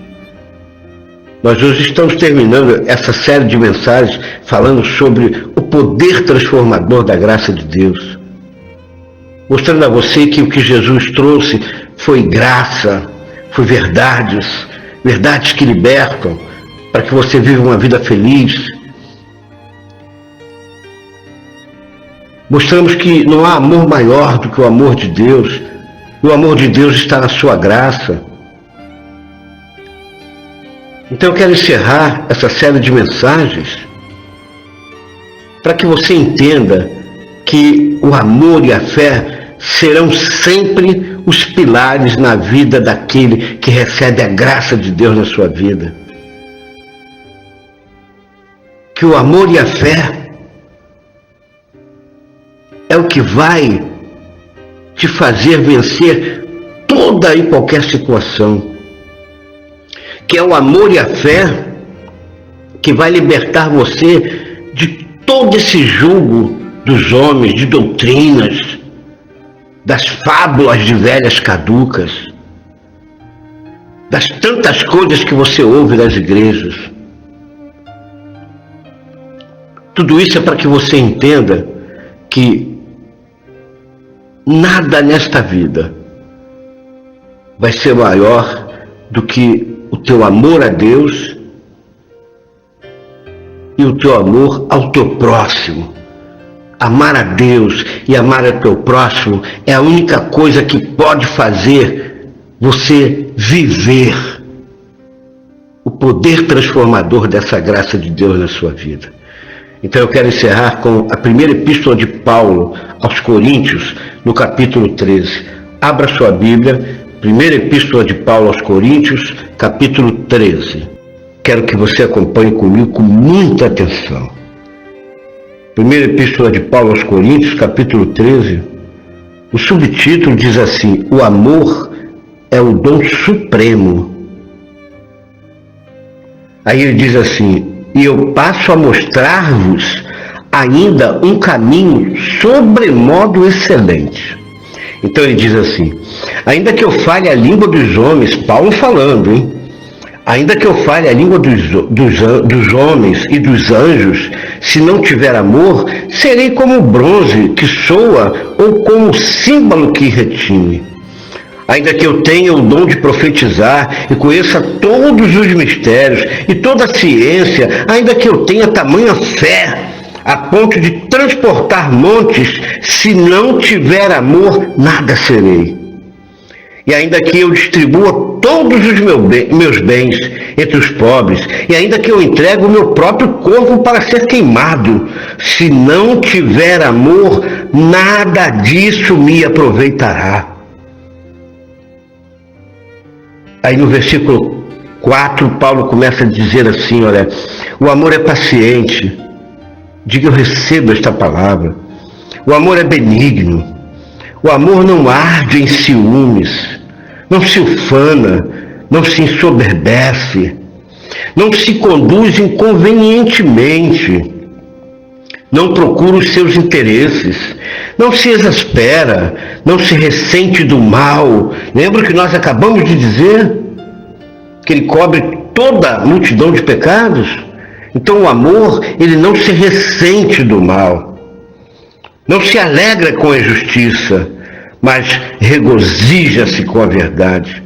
Nós hoje estamos terminando essa série de mensagens falando sobre o poder transformador da graça de Deus, mostrando a você que o que Jesus trouxe foi graça, foi verdades que libertam, para que você viva uma vida feliz. Mostramos que não há amor maior do que o amor de Deus, e o amor de Deus está na sua graça. Então eu quero encerrar essa série de mensagens para que você entenda que o amor e a fé serão sempre os pilares na vida daquele que recebe a graça de Deus na sua vida. Que o amor e a fé é o que vai te fazer vencer toda e qualquer situação. Que é o amor e a fé que vai libertar você de todo esse jugo dos homens, de doutrinas, das fábulas de velhas caducas, das tantas coisas que você ouve nas igrejas. Tudo isso é para que você entenda que nada nesta vida vai ser maior do que o teu amor a Deus e o teu amor ao teu próximo. Amar a Deus e amar ao teu próximo é a única coisa que pode fazer você viver o poder transformador dessa graça de Deus na sua vida. Então eu quero encerrar com a primeira epístola de Paulo aos Coríntios, no capítulo 13. Abra sua Bíblia, primeira epístola de Paulo aos Coríntios, capítulo 13. Quero que você acompanhe comigo com muita atenção. Primeira epístola de Paulo aos Coríntios, capítulo 13, o subtítulo diz assim: o amor é o dom supremo. Aí ele diz assim: e eu passo a mostrar-vos ainda um caminho sobremodo excelente. Então ele diz assim: ainda que eu fale a língua dos homens, Paulo falando, hein? Ainda que eu fale a língua dos homens e dos anjos, se não tiver amor, serei como o bronze que soa ou como o símbolo que retine. ainda que eu tenha o dom de profetizar e conheça todos os mistérios e toda a ciência, ainda que eu tenha tamanha fé a ponto de transportar montes, se não tiver amor, nada serei. E ainda que eu distribua todos os meus bens entre os pobres, e ainda que eu entregue o meu próprio corpo para ser queimado, se não tiver amor, nada disso me aproveitará. Aí no versículo 4, Paulo começa a dizer assim, olha, o amor é paciente. Diga, eu recebo esta palavra. O amor é benigno. O amor não arde em ciúmes, não se ufana, não se ensoberbece, não se conduz inconvenientemente, não procura os seus interesses, não se exaspera, não se ressente do mal. Lembra que nós acabamos de dizer que ele cobre toda a multidão de pecados? Então o amor, ele não se ressente do mal, não se alegra com a injustiça, mas regozija-se com a verdade.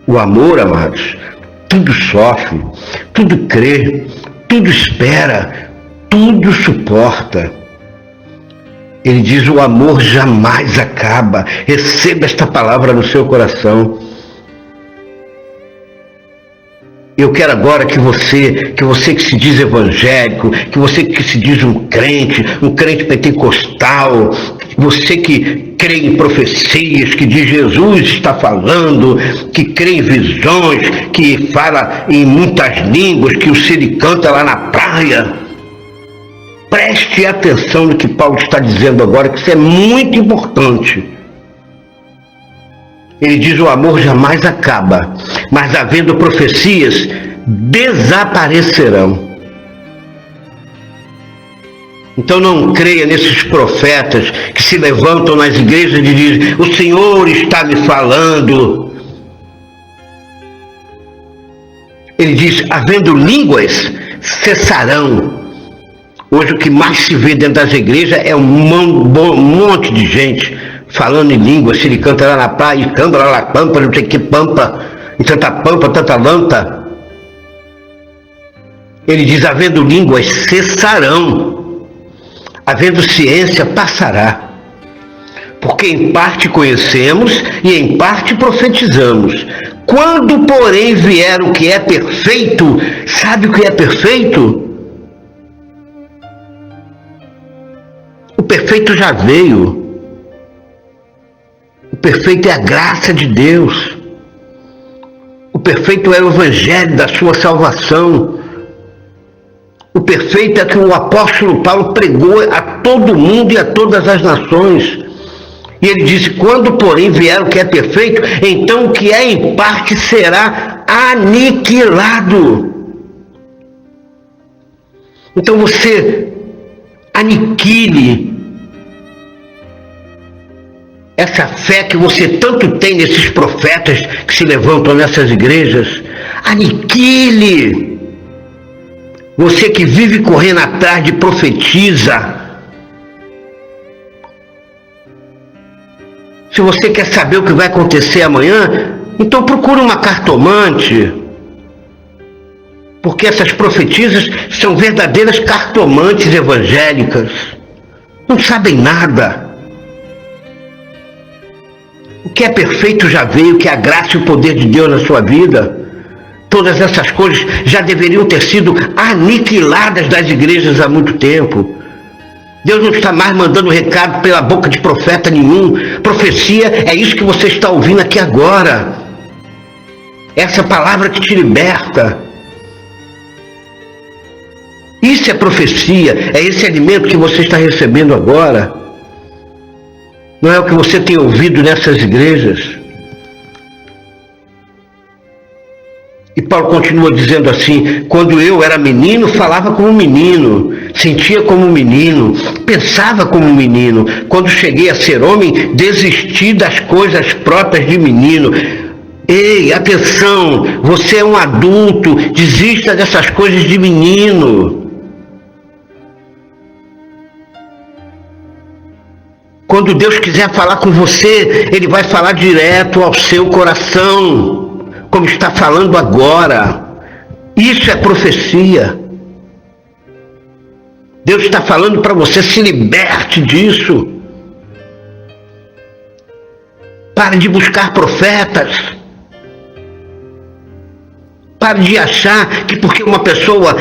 O amor, amados, tudo sofre, tudo crê, tudo espera, tudo suporta. Ele diz, o amor jamais acaba. Receba esta palavra no seu coração. Eu quero agora que você que se diz evangélico, que você que se diz um crente pentecostal, você que crê em profecias, que diz Jesus está falando, que crê em visões, que fala em muitas línguas, que o Siri canta lá na praia. Preste atenção no que Paulo está dizendo agora, que isso é muito importante. Ele diz, o amor jamais acaba, mas havendo profecias, desaparecerão. Então não creia nesses profetas que se levantam nas igrejas e dizem, o Senhor está me falando. Ele diz, havendo línguas, cessarão. Hoje o que mais se vê dentro das igrejas é um monte de gente falando em língua, se ele canta lá na praia, canta lá na pampa, não sei que pampa, e tanta pampa, tanta lanta. Ele diz, havendo línguas, cessarão, havendo ciência, passará. Porque em parte conhecemos e em parte profetizamos. Quando, porém, vier o que é perfeito, sabe o que é perfeito? O perfeito já veio. O perfeito é a graça de Deus. O perfeito é o evangelho da sua salvação. O perfeito é que o apóstolo Paulo pregou a todo mundo e a todas as nações. E ele disse, quando porém vier o que é perfeito, então o que é em parte será aniquilado. Então você aniquile essa fé que você tanto tem nesses profetas que se levantam nessas igrejas. Aniquile. Você que vive correndo atrás de profetiza. Se você quer saber o que vai acontecer amanhã, então procure uma cartomante. Porque essas profetisas são verdadeiras cartomantes evangélicas. Não sabem nada. O que é perfeito já veio, que é a graça e o poder de Deus na sua vida. Todas essas coisas já deveriam ter sido aniquiladas das igrejas há muito tempo. Deus não está mais mandando recado pela boca de profeta nenhum. Profecia é isso que você está ouvindo aqui agora. Essa palavra que te liberta. Isso é profecia, é esse alimento que você está recebendo agora. Não é o que você tem ouvido nessas igrejas. E Paulo continua dizendo assim, quando eu era menino, falava como menino, sentia como menino, pensava como menino. Quando cheguei a ser homem, desisti das coisas próprias de menino. Ei, atenção, você é um adulto, desista dessas coisas de menino. Quando Deus quiser falar com você, Ele vai falar direto ao seu coração, como está falando agora. Isso é profecia. Deus está falando para você, se liberte disso. Pare de buscar profetas. Pare de achar que porque uma pessoa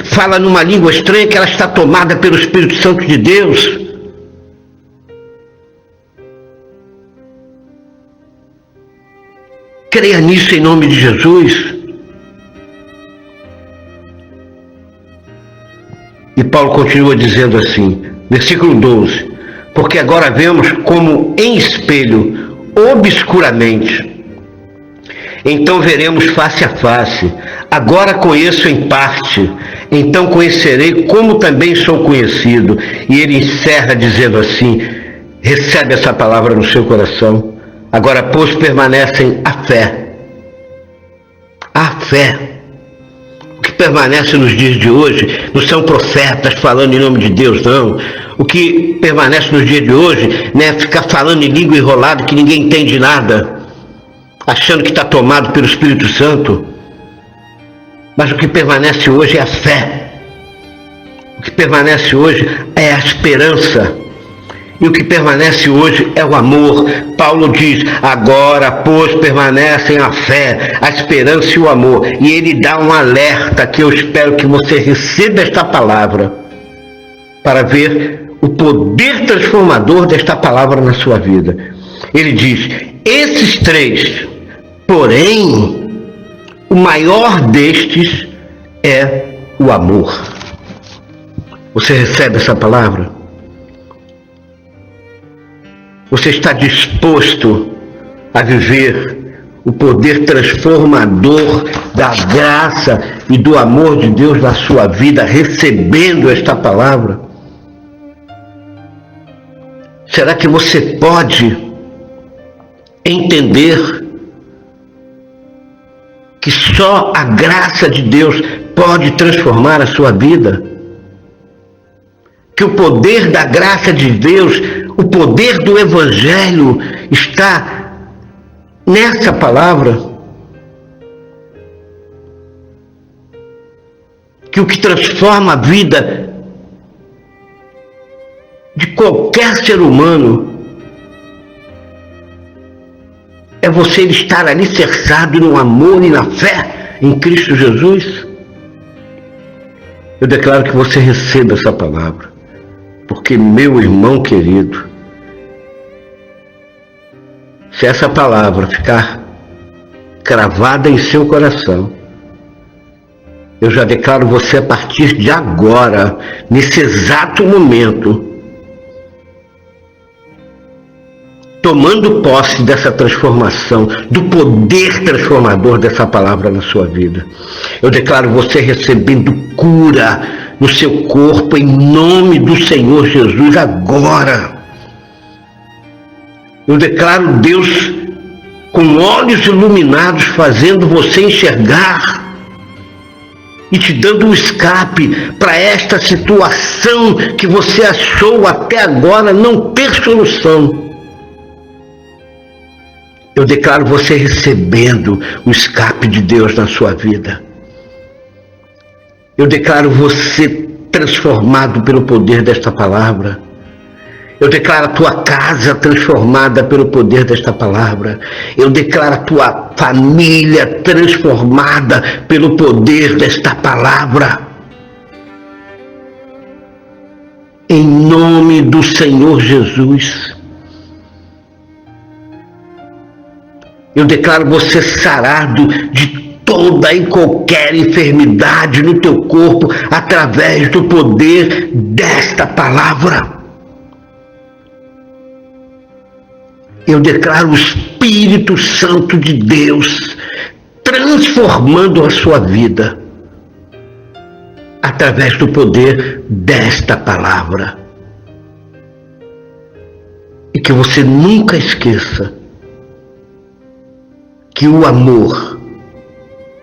fala numa língua estranha que ela está tomada pelo Espírito Santo de Deus. Creia nisso em nome de Jesus. E Paulo continua dizendo assim, versículo 12, porque agora vemos como em espelho, obscuramente, então veremos face a face, agora conheço em parte, então conhecerei como também sou conhecido. E ele encerra dizendo assim, recebe essa palavra no seu coração, agora pois permanecem a fé. A fé. O que permanece nos dias de hoje não são profetas falando em nome de Deus, não. O que permanece nos dias de hoje não é ficar falando em língua enrolada que ninguém entende nada, achando que está tomado pelo Espírito Santo. Mas o que permanece hoje é a fé. O que permanece hoje é a esperança. E o que permanece hoje é o amor. Paulo diz, agora, pois, permanecem a fé, a esperança e o amor. E ele dá um alerta que eu espero que você receba esta palavra para ver o poder transformador desta palavra na sua vida. Ele diz, esses três, porém, o maior destes é o amor. Você recebe essa palavra? Você está disposto a viver o poder transformador da graça e do amor de Deus na sua vida, recebendo esta palavra? Será que você pode entender que só a graça de Deus pode transformar a sua vida? Que o poder da graça de Deus, o poder do Evangelho está nessa palavra? Que o que transforma a vida de qualquer ser humano é você estar alicerçado no amor e na fé em Cristo Jesus? Eu declaro que você receba essa palavra. Porque, meu irmão querido, se essa palavra ficar cravada em seu coração, eu já declaro você a partir de agora, nesse exato momento, tomando posse dessa transformação, do poder transformador dessa palavra na sua vida. Eu declaro você recebendo cura no seu corpo, em nome do Senhor Jesus, agora. Eu declaro Deus com olhos iluminados, fazendo você enxergar e te dando um escape para esta situação que você achou até agora não ter solução. Eu declaro você recebendo o escape de Deus na sua vida. Eu declaro você transformado pelo poder desta palavra. Eu declaro a tua casa transformada pelo poder desta palavra. Eu declaro a tua família transformada pelo poder desta palavra. Em nome do Senhor Jesus. Eu declaro você sarado de toda e qualquer enfermidade no teu corpo através do poder desta palavra. Eu declaro o Espírito Santo de Deus transformando a sua vida através do poder desta palavra. E que você nunca esqueça que o amor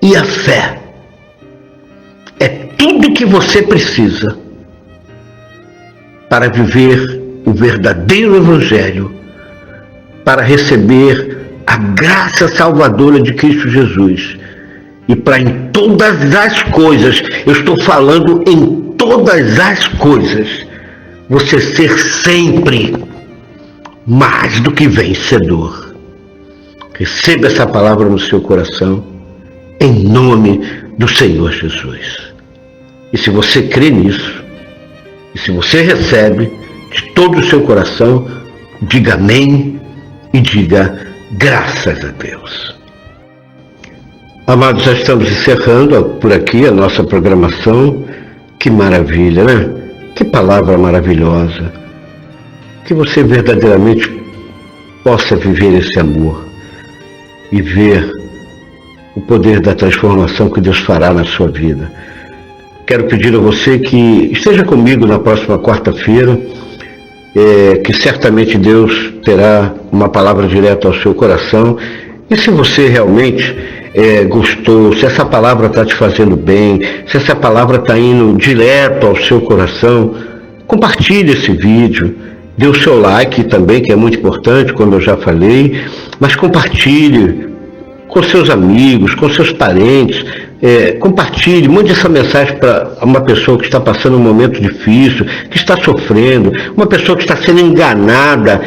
e a fé é tudo que você precisa para viver o verdadeiro Evangelho, para receber a graça salvadora de Cristo Jesus. E para em todas as coisas, eu estou falando em todas as coisas, você ser sempre mais do que vencedor. Receba essa palavra no seu coração, em nome do Senhor Jesus. E se você crê nisso, e se você recebe de todo o seu coração, diga amém e diga graças a Deus. Amados, já estamos encerrando por aqui a nossa programação. Que maravilha, né? Que palavra maravilhosa. Que você verdadeiramente possa viver esse amor e ver o poder da transformação que Deus fará na sua vida. Quero pedir a você que esteja comigo na próxima quarta-feira, que certamente Deus terá uma palavra direta ao seu coração. E se você realmente gostou, se essa palavra está te fazendo bem, se essa palavra está indo direto ao seu coração, compartilhe esse vídeo, dê o seu like também, que é muito importante, como eu já falei, mas compartilhe com seus amigos, com seus parentes, compartilhe, mande essa mensagem para uma pessoa que está passando um momento difícil, que está sofrendo, uma pessoa que está sendo enganada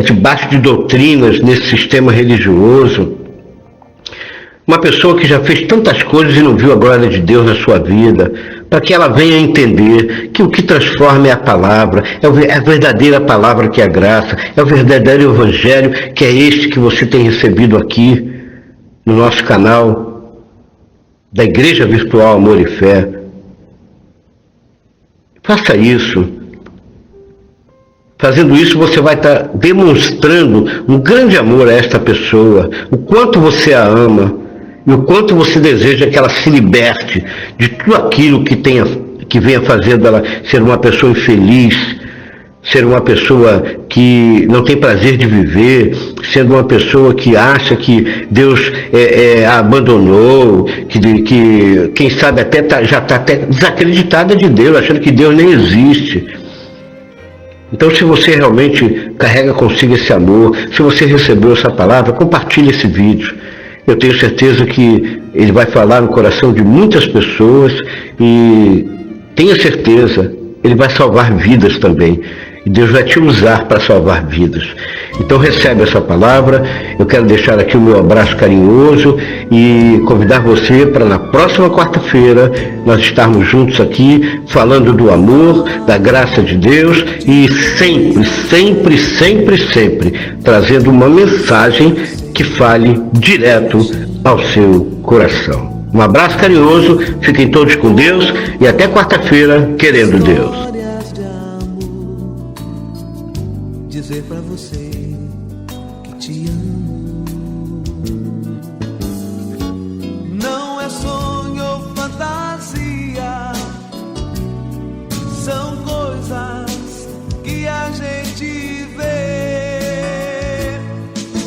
debaixo de doutrinas nesse sistema religioso, uma pessoa que já fez tantas coisas e não viu a glória de Deus na sua vida, para que ela venha entender que o que transforma é a palavra, é a verdadeira palavra que é a graça, é o verdadeiro evangelho que é este que você tem recebido aqui no nosso canal da Igreja Virtual Amor e Fé. Faça isso. Fazendo isso, você vai estar demonstrando um grande amor a esta pessoa, o quanto você a ama e o quanto você deseja que ela se liberte de tudo aquilo que venha fazendo ela ser uma pessoa infeliz, ser uma pessoa que não tem prazer de viver, sendo uma pessoa que acha que Deus a abandonou, que quem sabe já está até desacreditada de Deus, achando que Deus nem existe. Então, se você realmente carrega consigo esse amor, se você recebeu essa palavra, compartilhe esse vídeo. Eu tenho certeza que ele vai falar no coração de muitas pessoas e tenha certeza, ele vai salvar vidas também. E Deus vai te usar para salvar vidas. Então recebe essa palavra. Eu quero deixar aqui o meu abraço carinhoso e convidar você para na próxima quarta-feira nós estarmos juntos aqui falando do amor, da graça de Deus e sempre trazendo uma mensagem que fale direto ao seu coração. Um abraço carinhoso, fiquem todos com Deus e até quarta-feira, querendo Deus. Dizer pra você que te amo.